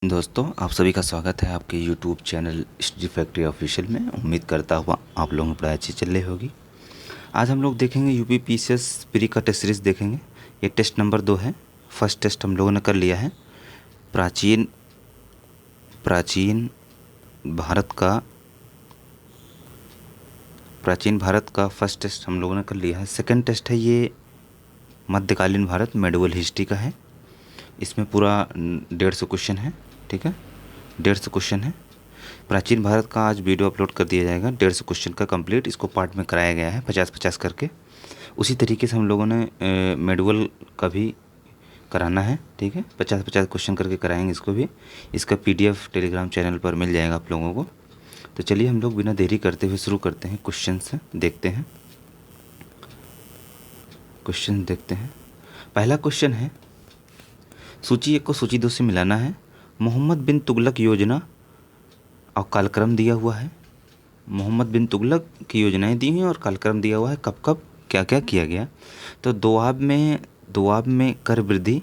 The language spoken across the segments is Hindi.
दोस्तों, आप सभी का स्वागत है आपके YouTube channel study factory official में। उम्मीद करता हुआ आप लोगों की पढ़ाई अच्छी चल रही होगी। आज हम लोग देखेंगे यूपी पीसीएस प्री का टेस्ट सीरीज़ देखेंगे। ये टेस्ट नंबर 2 है। फर्स्ट टेस्ट हम लोगों ने कर लिया है। प्राचीन प्राचीन भारत का प्राचीन भारत का फर्स्ट टेस्ट हम लोगों ने कर लिया है। सेकंड टेस्ट है ये मध्यकालीन भारत मेडिवल हिस्ट्री का है। इसमें पूरा 150 क्वेश्चन है। ठीक है, 150 क्वेश्चन है। प्राचीन भारत का आज वीडियो अपलोड कर दिया जाएगा। 150 क्वेश्चन का कंप्लीट इसको पार्ट में कराया गया है 50-50 करके। उसी तरीके से हम लोगों ने मेडिवल का भी कराना है। ठीक है, 50-50 क्वेश्चन करके कराएंगे इसको भी। इसका PDF टेलीग्राम चैनल पर मिल जाएगा आप लोगों को। तो चलिए हम लोग बिना देरी करते हुए शुरू करते हैं। क्वेश्चन से देखते हैं। क्वेश्चन देखते हैं। पहला क्वेश्चन है, सूची 1 को सूची 2 से मिलाना है। मोहम्मद बिन तुगलक योजना और कालक्रम दिया हुआ है। मोहम्मद बिन तुगलक की योजनाएं दी हुई हैं और कालक्रम दिया हुआ है, कब कब क्या क्या किया गया। तो दोआब में कर वृद्धि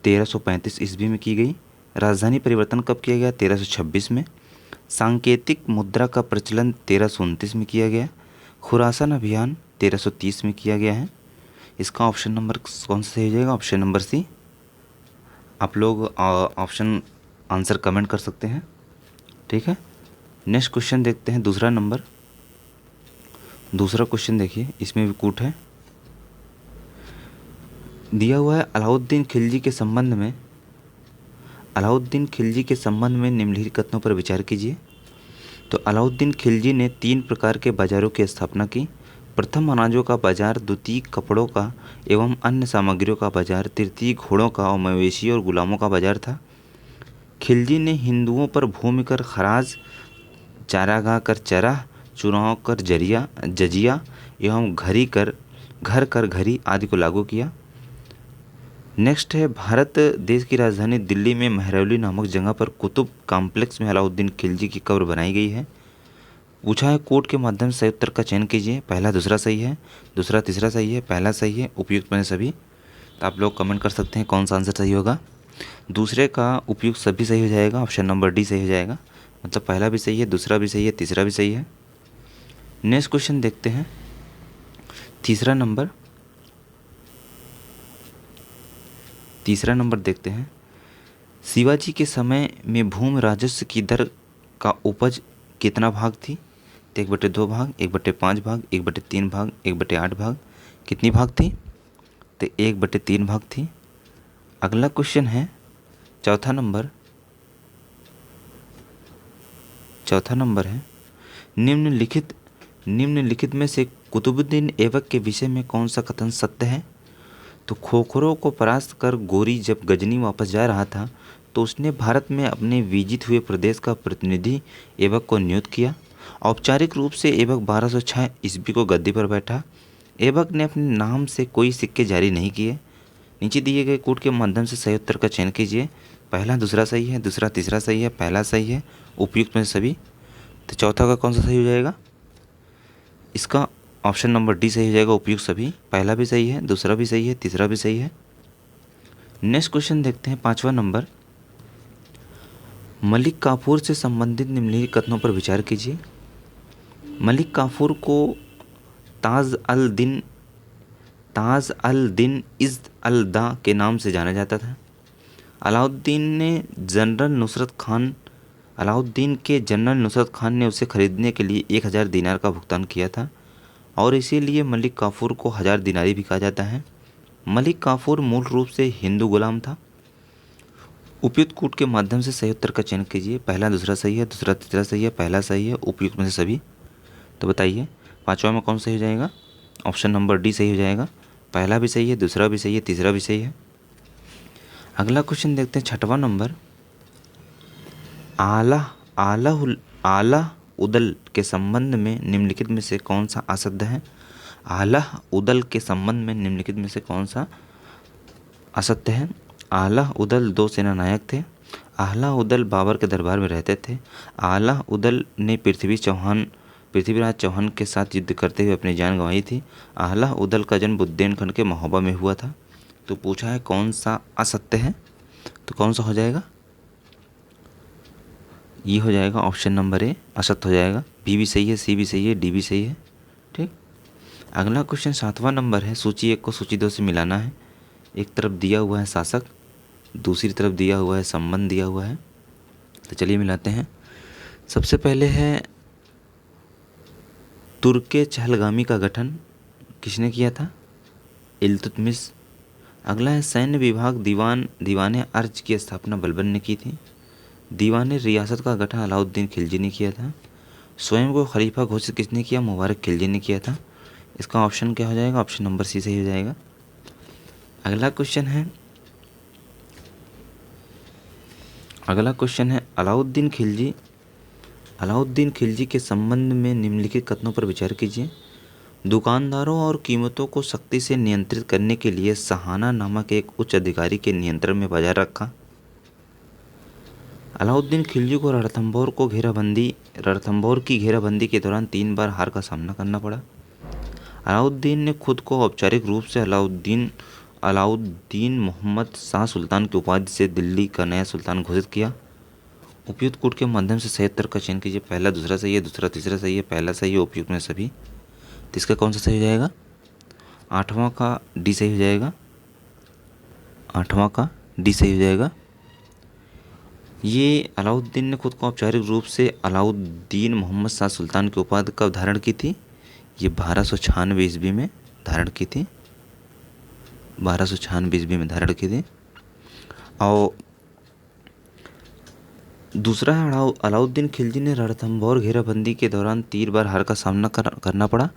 1335 ईस्वी में की गई। राजधानी परिवर्तन कब किया गया? 1326 में। सांकेतिक मुद्रा का प्रचलन 1329 में किया गया। खुरासान अभियान 1330 में किया गया है। इसका ऑप्शन नंबर कौन सा सही हो जाएगा? Option number C. आप लोग ऑप्शन आंसर कमेंट कर सकते हैं। ठीक है, नेक्स्ट क्वेश्चन देखते हैं। दूसरा क्वेश्चन देखिए, इसमें भी कूट है दिया हुआ है। अलाउद्दीन खिलजी के संबंध में निम्नलिखित कथनों पर विचार कीजिए। तो अलाउद्दीन खिलजी ने 3 प्रकार के बाजारों की स्थापना की। प्रथम अनाजों का बाजार, द्वितीय कपड़ों का एवं अन्य सामग्रियों का बाजार, तृतीय घोड़ों का और मवेशी और गुलामों का बाजार था। खिलजी ने हिंदुओं पर भूमि कर खराज, चारागाह कर चराह, चुनाव कर जजिया एवं घर कर घरी आदि को लागू किया। नेक्स्ट है, भारत देश की राजधानी दिल्ली में महरौली नामक जगह पर कुतुब कॉम्प्लेक्स में अलाउद्दीन खिलजी की कब्र बनाई गई है। पूछा है, कोड के माध्यम से उत्तर का चयन कीजिए। पहला दूसरा सही है, दूसरा तीसरा सही है, पहला सही है, उपयुक्त में सभी। तो आप लोग कमेंट कर सकते हैं कौन सा आंसर सही होगा। दूसरे का उपयुक्त सभी सही हो जाएगा, ऑप्शन नंबर डी सही हो जाएगा। मतलब पहला भी सही है, दूसरा भी सही है, तीसरा भी सही है। नेक्स्ट क्वेश्चन देखते हैं। तीसरा नंबर देखते हैं। शिवाजी के समय में भूमि राजस्व की दर का उपज कितना भाग थी? तो 1/2 भाग, 1/5 भाग, 1/3 भाग, 1/8 भाग। कितनी भाग थी? तो 1/3 भाग थी। अगला क्वेश्चन है चौथा नंबर है, निम्नलिखित में से कुतुबुद्दीन ऐबक के विषय में कौन सा कथन सत्य है? तो खोखरों को परास्त कर गोरी जब गजनी वापस जा रहा था तो उसने भारत में अपने विजित हुए प्रदेश का प्रतिनिधि ऐबक को नियुक्त किया। औपचारिक रूप से ऐबक 1206 ईस्वी को गद्दी पर बैठा। ऐबक ने अपने नाम से कोई सिक्के जारी नहीं किए। नीचे दिए गए कोड के माध्यम से सही उत्तर का चयन कीजिए। पहला दूसरा सही है, दूसरा तीसरा सही है, पहला सही है, उपयुक्त में सभी। तो चौथा का कौन सा सही हो जाएगा? इसका ऑप्शन नंबर डी सही हो जाएगा, उपयुक्त सभी। पहला भी सही है, दूसरा भी सही है, तीसरा भी सही है। नेक्स्ट क्वेश्चन देखते हैं। 5वां नंबर, मलिक काफूर से संबंधित निम्नलिखित कथनों पर विचार कीजिए। मलिक काफूर को ताज अल दिन इज़्ज़ अल दा के नाम से जाना जाता था। अलाउद्दीन के जनरल नुसरत खान ने उसे खरीदने के लिए 1000 दीनार का भुगतान किया था और इसीलिए मलिक काफूर को 1000 दीनारी भी कहा जाता है। मलिक काफूर मूल रूप से हिंदू गुलाम था। उपयुक्त कूट के माध्यम से सही उत्तर का चयन कीजिए। पहला दूसरा सही है, दूसरा तीसरा सही है, पहला सही है, उपयुक्त में से सभी। तो बताइए 5वां में कौन सही हो जाएगा? ऑप्शन नंबर डी सही हो जाएगा। पहला भी सही है, दूसरा भी सही है, तीसरा भी सही है। अगला क्वेश्चन देखते हैं। 6वां नंबर, आला उदल के संबंध में निम्नलिखित में से कौन सा असत्य है? आला उदल के संबंध में निम्नलिखित में से कौन सा असत्य है? आला उदल 2 सेनानायक थे। आला उदल बाबर के दरबार में रहते थे। आला उदल ने पृथ्वीराज चौहान के साथ युद्ध करते हुए अपनी जान गंवाई थी। आला उदल का जन्म बुंदेलखंड के महोबा में हुआ था। तो पूछा है कौन सा असत्य है, तो कौन सा हो जाएगा? ये हो जाएगा ऑप्शन नंबर ए असत्य हो जाएगा। बी भी सही है, सी भी सही है, डी भी सही है। ठीक। अगला क्वेश्चन 7वां नंबर है, सूची 1 को सूची 2 से मिलाना है। एक तरफ दिया हुआ है शासक, दूसरी तरफ दिया हुआ है संबंध दिया हुआ है। तो चलिए मिलाते हैं। सबसे पहले है तुर्के चहलगामी का गठन किसने किया था? इल्तुतमिश। अगला है सैन्य विभाग दीवाने अर्ज की स्थापना बलबन ने की थी। दीवाने रियासत का गठन अलाउद्दीन खिलजी ने किया था। स्वयं को खलीफा घोषित किसने किया? मुबारक खिलजी ने किया था। इसका ऑप्शन क्या हो जाएगा? ऑप्शन नंबर सी सही हो जाएगा। अगला क्वेश्चन है अलाउद्दीन खिलजी के संबंध में निम्नलिखित कथनों पर विचार कीजिए। दुकानदारों और कीमतों को सख्ती से नियंत्रित करने के लिए सहाना नामक एक उच्च अधिकारी के नियंत्रण में बाजार रखा। अलाउद्दीन खिलजी को रणथंभौर की घेराबंदी के दौरान 3 बार हार का सामना करना पड़ा। अलाउद्दीन ने खुद को औपचारिक रूप से अलाउद्दीन मोहम्मद शाह सुल्तान की उपाधि से दिल्ली का नया सुल्तान घोषित किया। उपयुक्त कूट के माध्यम से सही उत्तर का चयन कीजिए। पहला दूसरा सही है, दूसरा तीसरा सही है, पहला सही है, उपयुक्त में सभी। तो इसका कौन सा सही हो जाएगा? 8वां का डी सही हो जाएगा। 8वां का डी सही हो जाएगा। ये अलाउद्दीन ने खुद को औपचारिक रूप से अलाउद्दीन मोहम्मद शाह सुल्तान की उपाधि कब धारण की थी? ये 1296 ईस्वी में धारण की थी। 1296 ईस्वी में धारण की थी। और दूसरा है अलाउद्दीन खिलजी ने रणथंभौर घेराबंदी के दौरान 3 बार हार का सामना करना पड़ा।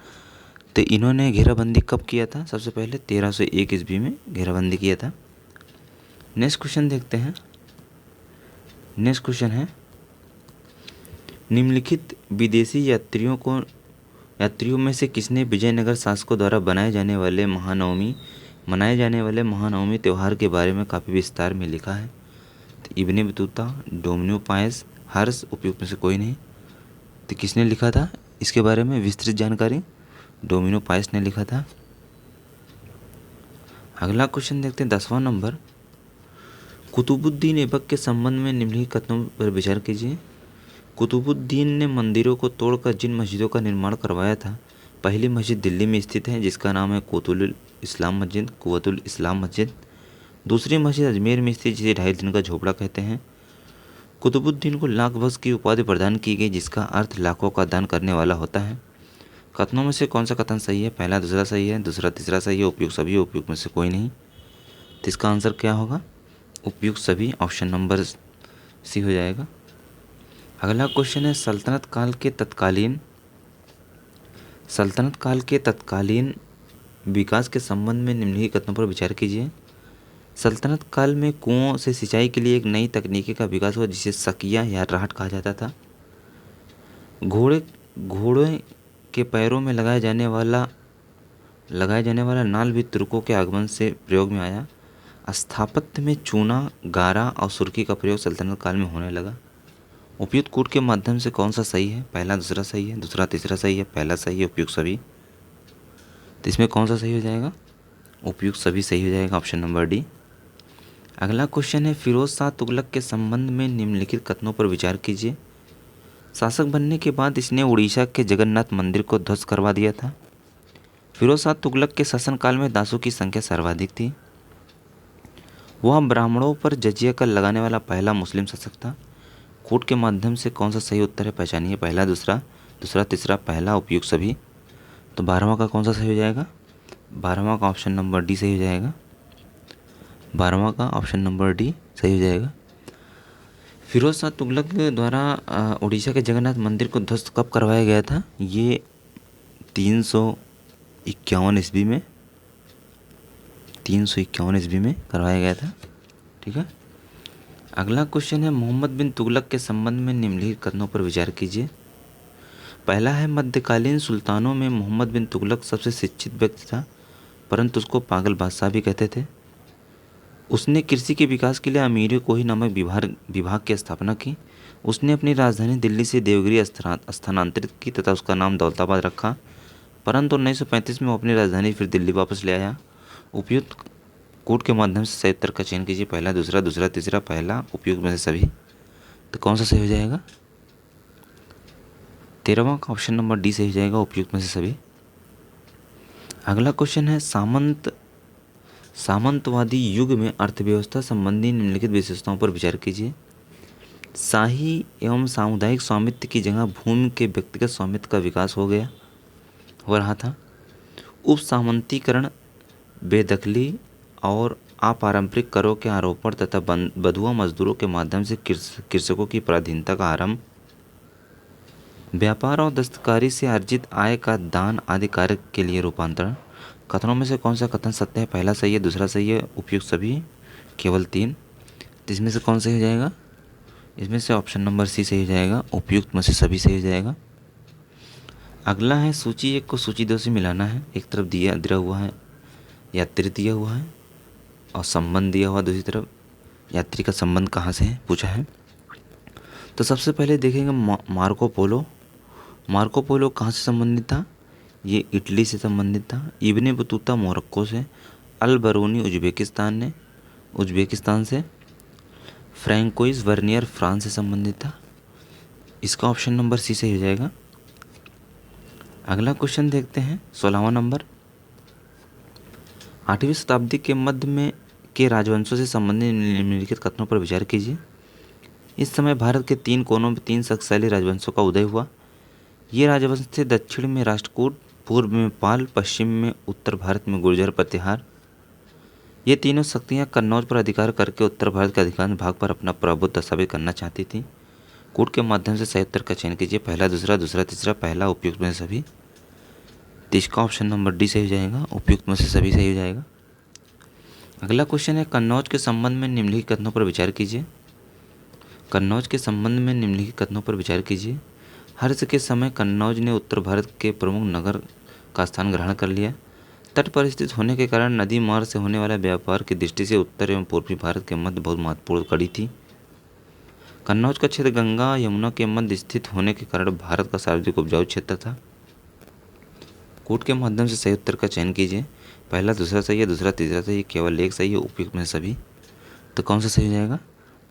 तो इन्होंने घेराबंदी कब किया था? सबसे पहले 1301 ईस्वी में घेराबंदी किया था। नेक्स्ट क्वेश्चन देखते हैं। नेक्स्ट क्वेश्चन है निम्नलिखित विदेशी यात्रियों में से किसने विजयनगर शासकों द्वारा मनाए जाने वाले महानवमी त्यौहार के बारे में काफ़ी विस्तार में लिखा है? तो इब्ने बतूता, डोमिनियो पायस, हर्ष, उपयुक्त में से कोई नहीं। तो किसने लिखा था इसके बारे में विस्तृत जानकारी? डोमिनियो पायस ने लिखा था। अगला क्वेश्चन देखते हैं 10वां नंबर। कुतुबुद्दीन ऐबक के संबंध में निम्नलिखित कथनों पर विचार कीजिए। कुतुबुद्दीन ने मंदिरों को तोड़कर जिन मस्जिदों का निर्माण करवाया था, पहली मस्जिद दिल्ली में स्थित है जिसका नाम है कुवतुल इस्लाम मस्जिद। दूसरी मस्जिद अजमेर में स्थित जिसे 2.5 दिन का झोपड़ा कहते हैं। कुतुबुद्दीन को लाख बख्श की उपाधि प्रदान की गई जिसका अर्थ लाखों का दान करने वाला होता है। कथनों में से कौन सा कथन सही है? पहला दूसरा सही है, दूसरा तीसरा सही है, उपयुक्त सभी, उपयुक्त में से कोई नहीं। तो इसका आंसर क्या होगा? उपयुक्त सभी, ऑप्शन नंबर सी हो जाएगा। अगला क्वेश्चन है सल्तनत काल के तत्कालीन विकास के संबंध में निम्नलिखित कथनों पर विचार कीजिए। सल्तनत काल में कुओं से सिंचाई के लिए एक नई तकनीकी का विकास हुआ जिसे सकिया या राहट कहा जाता था। घोड़े के पैरों में लगाया जाने वाला नाल भी तुर्कों के आगमन से प्रयोग में आया। स्थापत्य में चूना, गारा और सुर्खी का प्रयोग सल्तनत काल में होने लगा। उपयुक्त कूट के माध्यम से कौन सा सही है? पहला दूसरा सही है, दूसरा तीसरा सही है, पहला सही है, उपयुक्त सभी। तो इसमें कौन सा सही हो जाएगा? उपयुक्त सभी सही हो जाएगा, ऑप्शन नंबर डी। अगला क्वेश्चन है फिरोज शाह तुगलक के संबंध में निम्नलिखित कथनों पर विचार कीजिए। शासक बनने के बाद इसने उड़ीसा के जगन्नाथ मंदिर को ध्वस्त करवा दिया था। फिरोज शाह तुगलक के शासनकाल में दासों की संख्या सर्वाधिक थी। वह ब्राह्मणों पर जजिया कर लगाने वाला पहला मुस्लिम शासक था। कूट के माध्यम से कौन सा सही उत्तर है? पहचानिए। पहला दूसरा तीसरा, पहला, उपयुक्त सभी। तो 12वां का कौन सा सही हो जाएगा? 12वां का ऑप्शन नंबर डी सही हो जाएगा। 12वां का ऑप्शन नंबर डी सही हो जाएगा। फिरोज शाह तुगलक द्वारा उड़ीसा के जगन्नाथ मंदिर को ध्वस्त कब करवाया गया था? ये 351 ईस्वी में 351 ईस्वी में करवाया गया था। ठीक है। अगला क्वेश्चन है मोहम्मद बिन तुगलक के संबंध में निम्नलिखित कथनों पर विचार कीजिए। पहला है मध्यकालीन सुल्तानों में मोहम्मद बिन तुगलक सबसे शिक्षित व्यक्ति था, परंतु उसको पागल बादशाह भी कहते थे। उसने कृषि के विकास के लिए अमीर कोही नामक विभाग की स्थापना की। उसने अपनी राजधानी दिल्ली से देवगिरी स्थानांतरित की तथा उसका नाम दौलताबाद रखा, परंतु 1935 में वो अपनी राजधानी फिर दिल्ली वापस ले आया। उपयुक्त कूट के माध्यम से सही उत्तर का चयन कीजिए। पहला दूसरा तीसरा, पहला, उपयुक्त में से सभी। तो कौन सा सही हो जाएगा? 13वां का ऑप्शन नंबर डी सही हो जाएगा, उपयुक्त में से सभी। अगला क्वेश्चन है सामंतवादी युग में अर्थव्यवस्था संबंधी निम्नलिखित विशेषताओं पर विचार कीजिए। शाही एवं सामुदायिक स्वामित्व की जगह भूमि के व्यक्तिगत स्वामित्व का विकास हो रहा था। उप सामंतीकरण, बेदखली और अपारंपरिक करों के आरोपण तथा बंधुआ मजदूरों के माध्यम से कृषकों की पराधीनता का आरंभ, व्यापार और दस्तकारी से अर्जित आय का दान आदि कार्य के लिए रूपांतरण। कथनों में से कौन सा कथन सत्य है? पहला सही है, दूसरा सही है, उपयुक्त सभी केवल 3। तो इसमें से कौन सही हो जाएगा? इसमें से ऑप्शन नंबर सी सही हो जाएगा, उपयुक्त में से सभी सही हो जाएगा। अगला है सूची 1 को सूची 2 से मिलाना है। एक तरफ दिया हुआ है यात्री दिया हुआ है और संबंध दिया हुआ दूसरी तरफ। यात्री का संबंध कहाँ से है पूछा है। तो सबसे पहले देखेंगे मार्को पोलो कहाँ से संबंधित था? ये इटली से संबंधित था। इब्ने बतूता मोरक्को से। अल बरूनी उज्बेकिस्तान से। फ्रैंकोइस वर्नियर फ्रांस से संबंधित था। इसका ऑप्शन नंबर सी सही हो जाएगा। अगला क्वेश्चन देखते हैं 16वां नंबर। 8वीं शताब्दी के मध्य में के राजवंशों से संबंधित निम्नलिखित कथनों पर विचार कीजिए। इस समय भारत के 3 कोनों में 3 शक्तिशाली राजवंशों का उदय हुआ। ये राजवंश थे दक्षिण में राष्ट्रकूट, पूर्व में पाल, पश्चिम में उत्तर भारत में गुर्जर प्रतिहार। ये तीनों शक्तियाँ कन्नौज पर अधिकार करके उत्तर भारत के अधिकांश भाग पर अपना प्रभुत्व साबित करना चाहती थी। कूट के माध्यम से सही उत्तर का चयन कीजिए। पहला, दूसरा, तीसरा, पहला, उपयुक्त में से सभी। तो इसका ऑप्शन नंबर डी सही हो जाएगा, उपयुक्त में से सभी सही हो जाएगा। अगला क्वेश्चन है कन्नौज के संबंध में निम्नलिखित कथनों पर विचार कीजिए। कन्नौज के संबंध में निम्नलिखित कथनों पर विचार कीजिए। हर्ष के समय कन्नौज ने उत्तर भारत के प्रमुख नगर का स्थान ग्रहण कर लिया। तट पर स्थित होने के कारण नदी मार्ग से होने वाला व्यापार की दृष्टि से उत्तर एवं पूर्वी भारत के मध्य बहुत महत्वपूर्ण कड़ी थी। कन्नौज का क्षेत्र गंगा यमुना के मध्य स्थित होने के कारण भारत का सर्वाधिक उपजाऊ क्षेत्र था। कूट के माध्यम से सही उत्तर का चयन कीजिए। पहला, दूसरा सही है, दूसरा, तीसरा सही, केवल एक सही है, उपयुक्त में सभी। तो कौन सा सही हो जाएगा?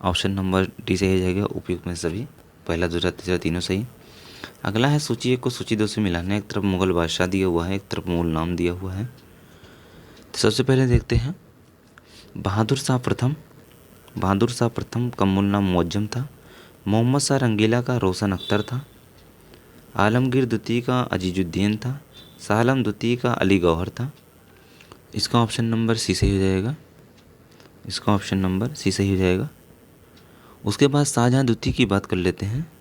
ऑप्शन नंबर डी सही हो जाएगा, उपयुक्त में सभी। पहला, दूसरा, तीसरा तीनों सही। अगला है सूची 1 को सूची 2 से मिलाना है। एक तरफ मुगल बादशाह दिया हुआ है, एक तरफ मूल नाम दिया हुआ है। तो सबसे पहले देखते हैं बहादुर शाह प्रथम का मूल नाम मुअज्जम था। मोहम्मद शाह रंगीला का रोशन अख्तर था। आलमगीर द्वितीय का अजीजुद्दीन था। शाह आलम द्वितीय का अली गौहर था। इसका ऑप्शन नंबर सी सही हो जाएगा। इसका ऑप्शन नंबर सी सही हो जाएगा। उसके बाद शाहजहाँ द्वितीय की बात कर लेते हैं।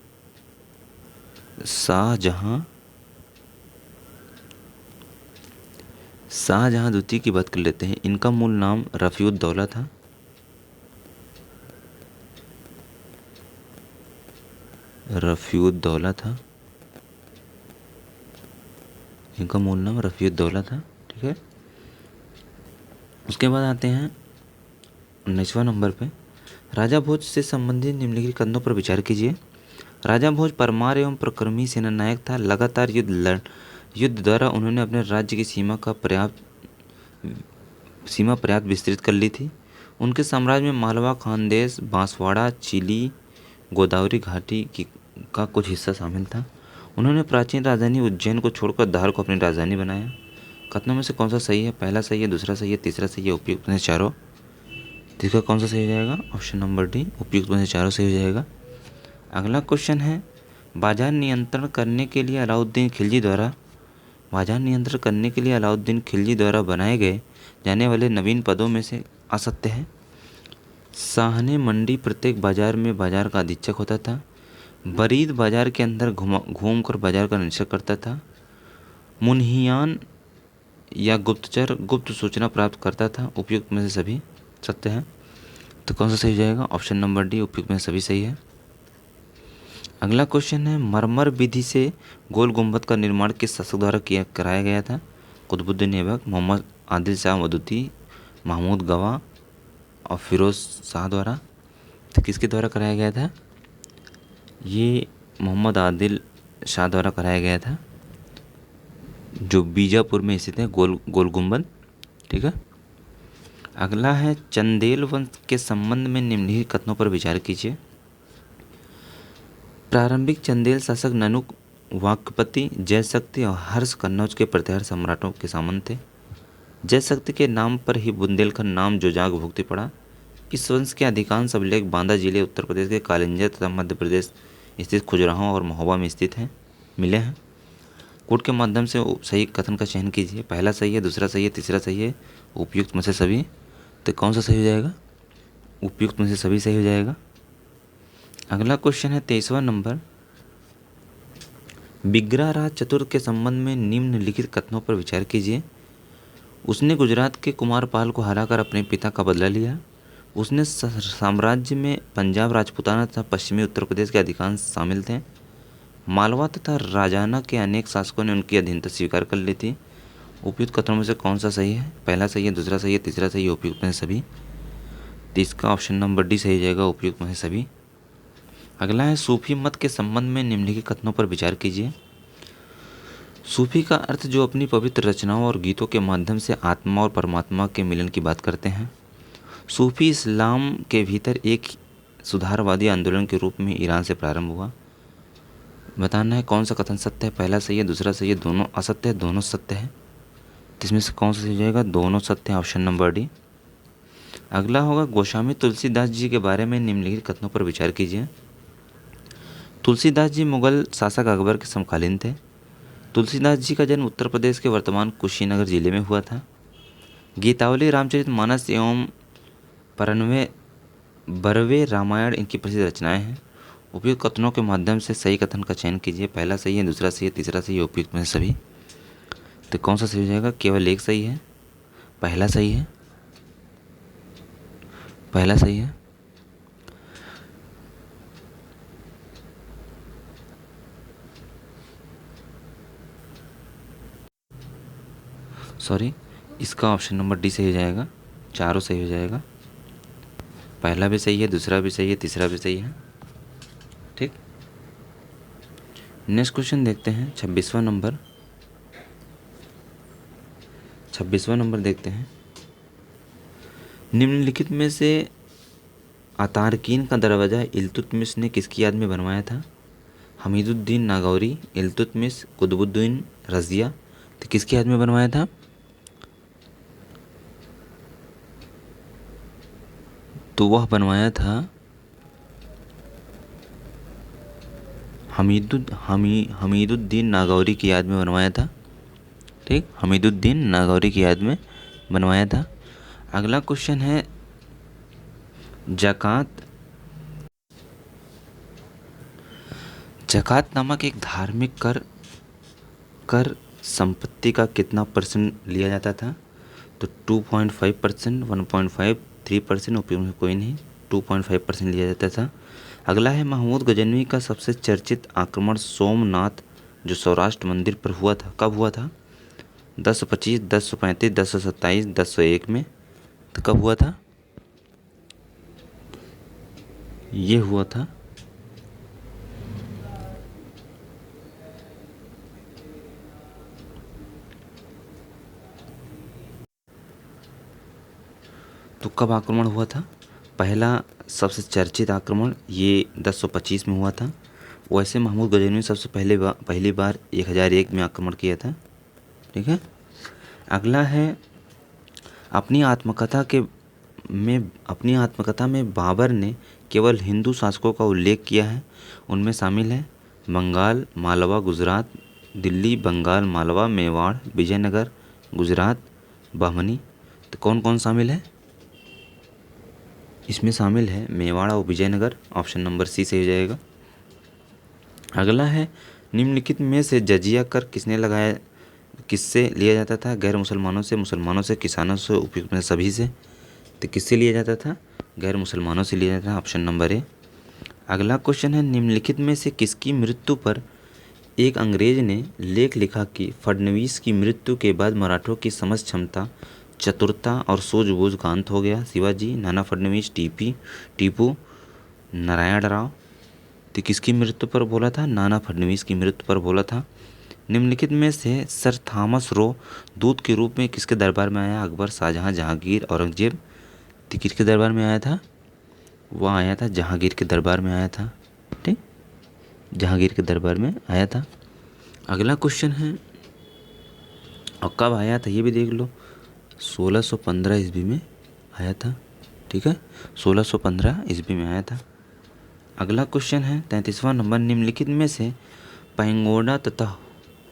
शाहजहाँ द्वितीय की बात कर लेते हैं। इनका मूल नाम रफ़ीउद्दौला था। इनका मूल नाम रफ़ीउद्दौला था। ठीक है। उसके बाद आते हैं 19वां नंबर पे। राजा भोज से संबंधित निम्नलिखित कथनों पर विचार कीजिए। राजा भोज परमार एवं प्रक्रमी सेनानायक था। लगातार युद्ध द्वारा उन्होंने अपने राज्य की सीमा पर्याप्त विस्तृत कर ली थी। उनके साम्राज्य में मालवा खानदेश, बांसवाड़ा, चिली, गोदावरी घाटी का कुछ हिस्सा शामिल था। उन्होंने प्राचीन राजधानी उज्जैन को छोड़कर धार को अपनी राजधानी बनाया। कथनों में से कौन सा सही है? पहला सही है, दूसरा सही है, तीसरा सही है, उपयुक्त में से चारों। इसका कौन सा सही हो जाएगा? ऑप्शन नंबर डी, उपयुक्त में से चारों सही हो जाएगा। अगला क्वेश्चन है बाजार नियंत्रण करने के लिए अलाउद्दीन खिलजी द्वारा बनाए गए जाने वाले नवीन पदों में से असत्य है। साहने मंडी प्रत्येक बाजार में बाजार का अधीक्षक होता था। बरीद बाजार के अंदर घूम कर बाजार का निरीक्षण करता था। मुन्हियान या गुप्तचर गुप्त सूचना प्राप्त करता था। उपयुक्त में से सभी सत्य है। तो कौन सा सही हो जाएगा? ऑप्शन नंबर डी, उपयुक्त में से सभी सही है। अगला क्वेश्चन है मरमर विधि से गोल गुंबद का निर्माण किस शासक द्वारा कराया गया था? कुतुबुद्दीन ऐबक, मोहम्मद आदिल शाह मदुती, महमूद गवा और फिरोज शाह द्वारा। तो किसके द्वारा कराया गया था? ये मोहम्मद आदिल शाह द्वारा कराया गया था, जो बीजापुर में स्थित है गोल गुंबद। ठीक है। अगला है चंदेल वंश के संबंध में निम्नलिखित कथनों पर विचार कीजिए। प्रारंभिक चंदेल शासक वाक्पति जयशक्ति और हर्ष कन्नौज के प्रतिहार सम्राटों के सामंत थे। जयशक्ति के नाम पर ही बुंदेलखंड नाम जोजाग भुगती पड़ा। इस वंश के अधिकांश अभिलेख बांदा जिले उत्तर प्रदेश के कालिंजर तथा मध्य प्रदेश स्थित खजुराहो और महोबा में स्थित हैं मिले हैं। कोड के माध्यम से सही कथन का चयन कीजिए। पहला सही है, दूसरा सही है, तीसरा सही है, उपयुक्त में से सभी। तो कौन सा सही हो जाएगा? उपयुक्त में से सभी सही हो जाएगा। अगला क्वेश्चन है 23वां नंबर। बिग्रा राज चतुर्थ के संबंध में निम्नलिखित कथनों पर विचार कीजिए। उसने गुजरात के कुमारपाल को हराकर अपने पिता का बदला लिया। उसने साम्राज्य में पंजाब, राजपूताना तथा पश्चिमी उत्तर प्रदेश के अधिकांश शामिल थे। मालवा तथा राजाना के अनेक शासकों ने उनकी अधीनता स्वीकार कर ली थी। उपयुक्त कथनों में से कौन सा सही है? पहला सही है, दूसरा सही है, तीसरा सही है, उपयुक्त में से सभी। तो इसका ऑप्शन नंबर डी सही हो जाएगा, उपयुक्त में से सभी। अगला है सूफी मत के संबंध में निम्नलिखित कथनों पर विचार कीजिए। सूफी का अर्थ जो अपनी पवित्र रचनाओं और गीतों के माध्यम से आत्मा और परमात्मा के मिलन की बात करते हैं। सूफी इस्लाम के भीतर एक सुधारवादी आंदोलन के रूप में ईरान से प्रारंभ हुआ। बताना है कौन सा कथन सत्य है। पहला सही है, दूसरा सही है, दोनों असत्य है, दोनों सत्य है। तो इसमें से कौन सा सही हो जाएगा? दोनों सत्य है, ऑप्शन नंबर डी। अगला होगा गोस्वामी तुलसीदास जी के बारे में निम्नलिखित कथनों पर विचार कीजिए। तुलसीदास जी मुगल शासक अकबर के समकालीन थे। तुलसीदास जी का जन्म उत्तर प्रदेश के वर्तमान कुशीनगर जिले में हुआ था। गीतावली, रामचरितमानस एवं परनवे बरवे रामायण इनकी प्रसिद्ध रचनाएं हैं। उपयुक्त कथनों के माध्यम से सही कथन का चयन कीजिए। पहला सही है, दूसरा सही है, तीसरा सही है, उपयुक्त में से सभी। तो कौन सा सही हो जाएगा? केवल एक सही है, पहला सही है, पहला सही है। सॉरी, इसका ऑप्शन नंबर डी सही हो जाएगा, चारों सही हो जाएगा। पहला भी सही है, दूसरा भी सही है, तीसरा भी सही है। ठीक, नेक्स्ट क्वेश्चन देखते हैं 26वां नंबर। 26वां नंबर देखते हैं। निम्नलिखित में से अतारकीन का दरवाज़ा इल्तुतमिश ने किसकी याद में बनवाया था? हमीदुद्दीन नागौरी, इल्तुतमिश, कुतुबुद्दीन रज़िया। तो किसकी याद में बनवाया था? तो वह बनवाया था हमीदुद्दीन नागौरी की याद में बनवाया था। ठीक, हमीदुद्दीन नागौरी की याद में बनवाया था। अगला क्वेश्चन है ज़कात नामक एक धार्मिक कर संपत्ति का कितना परसेंट लिया जाता था? तो 2.5%, 1.5, 3%, उपयोग में कोई नहीं, 2.5% लिया जाता था। अगला है महमूद गजनवी का सबसे चर्चित आक्रमण सोमनाथ जो सौराष्ट्र मंदिर पर हुआ था, कब हुआ था? 1025, 1035, 1027, 1001 में। तो कब हुआ था? ये हुआ था तो कब आक्रमण हुआ था? पहला सबसे चर्चित आक्रमण ये 1025 में हुआ था। वैसे महमूद गजनवी ने सबसे पहली बार 1001 में आक्रमण किया था। ठीक है। अगला है अपनी आत्मकथा में बाबर ने केवल हिंदू शासकों का उल्लेख किया है। उनमें शामिल है बंगाल, मालवा, गुजरात, दिल्ली, बंगाल, मालवा, मेवाड़, विजयनगर, गुजरात, बहमनी। तो कौन कौन शामिल है? इसमें शामिल है मेवाड़ और विजयनगर, ऑप्शन नंबर सी से हो जाएगा। अगला है निम्नलिखित में से जजिया कर किससे लिया जाता था? गैर मुसलमानों से, मुसलमानों से, किसानों से, उपयुक्त में सभी से। तो किससे लिया जाता था? गैर मुसलमानों से लिया जाता था, ऑप्शन नंबर ए। अगला क्वेश्चन है निम्नलिखित में से किसकी मृत्यु पर एक अंग्रेज ने लेख लिखा कि फडणवीस की मृत्यु के बाद मराठों की समझ क्षमता, चतुरता और सूझबूझ का अंत हो गया? शिवाजी, नाना फडणवीस, टीपू, नारायण राव। तो किसकी मृत्यु पर बोला था? नाना फडणवीस की मृत्यु पर बोला था। निम्नलिखित में से सर थॉमस रो दूत के रूप में किसके दरबार में आया? अकबर, शाहजहां, जहांगीर, औरंगजेब। तो किसके दरबार में आया था? वह आया था जहांगीर के दरबार में आया था। ठीक, जहांगीर के दरबार में आया था। अगला क्वेश्चन है, और कब आया था ये भी देख लो, 1615 ईस्वी में आया था। ठीक है, 1615 ईस्वी में आया था। अगला क्वेश्चन है 33वां नंबर, निम्नलिखित में से पैगोडा तथा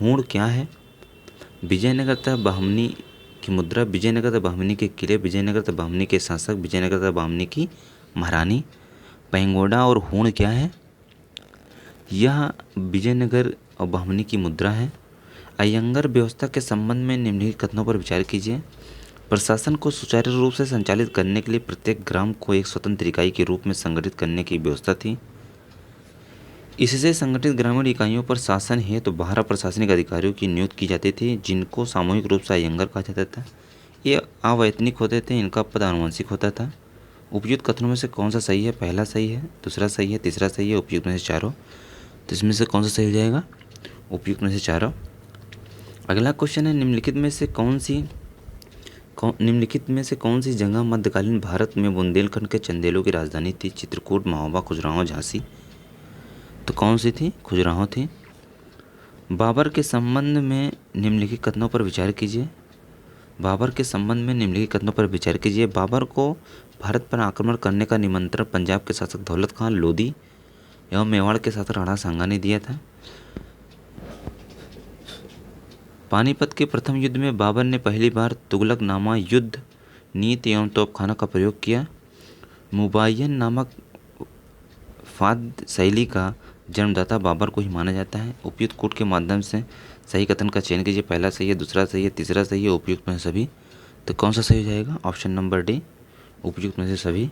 हूण क्या है? विजयनगर तथा बहमनी की मुद्रा, विजयनगर तथा बहमनी के किले, विजयनगर तथा बहमनी के शासक, विजयनगर तथा बहमनी की महारानी। पैगोडा और हूण क्या है? यह विजयनगर और बहमनी की मुद्रा है। अयंगर व्यवस्था के संबंध में निम्नलिखित कथनों पर विचार कीजिए। प्रशासन को सुचारू रूप से संचालित करने के लिए प्रत्येक ग्राम को एक स्वतंत्र इकाई के रूप में संगठित करने की व्यवस्था थी। इससे संगठित ग्रामीण इकाइयों पर शासन हेतु 12 प्रशासनिक अधिकारियों की नियुक्ति की जाती थी, जिनको सामूहिक रूप से अयंगर कहा जाता था। ये अवैतनिक होते थे, इनका पद आनुवंशिक होता था। उपयुक्त कथनों में से कौन सा सही है? पहला सही है, दूसरा सही है, तीसरा सही है, उपयुक्त में से चारों। तो इसमें से कौन सा सही हो जाएगा? उपयुक्त में से चारों। अगला क्वेश्चन है, निम्नलिखित में से कौन सी जगह मध्यकालीन भारत में बुंदेलखंड के चंदेलों की राजधानी थी? चित्रकूट, महोबा, खजुराहो, झांसी। तो कौन सी थी? खजुराहो थी। बाबर के संबंध में निम्नलिखित कथनों पर विचार कीजिए। बाबर के संबंध में निम्नलिखित कथनों पर विचार कीजिए। बाबर को भारत पर आक्रमण करने का निमंत्रण पंजाब के शासक दौलत खान लोधी एवं मेवाड़ के शासक राणा सांगा ने दिया था। पानीपत के प्रथम युद्ध में बाबर ने पहली बार तुगलकनामा युद्ध नीति एवं तोपखाना का प्रयोग किया। मुबायन नामक फाद शैली का जन्मदाता बाबर को ही माना जाता है। उपयुक्त कूट के माध्यम से सही कथन का चयन कीजिए। पहला सही है, दूसरा सही है, तीसरा सही है, उपयुक्त में से सभी। तो कौन सा सही हो जाएगा? ऑप्शन नंबर डी, उपयुक्त में से सभी।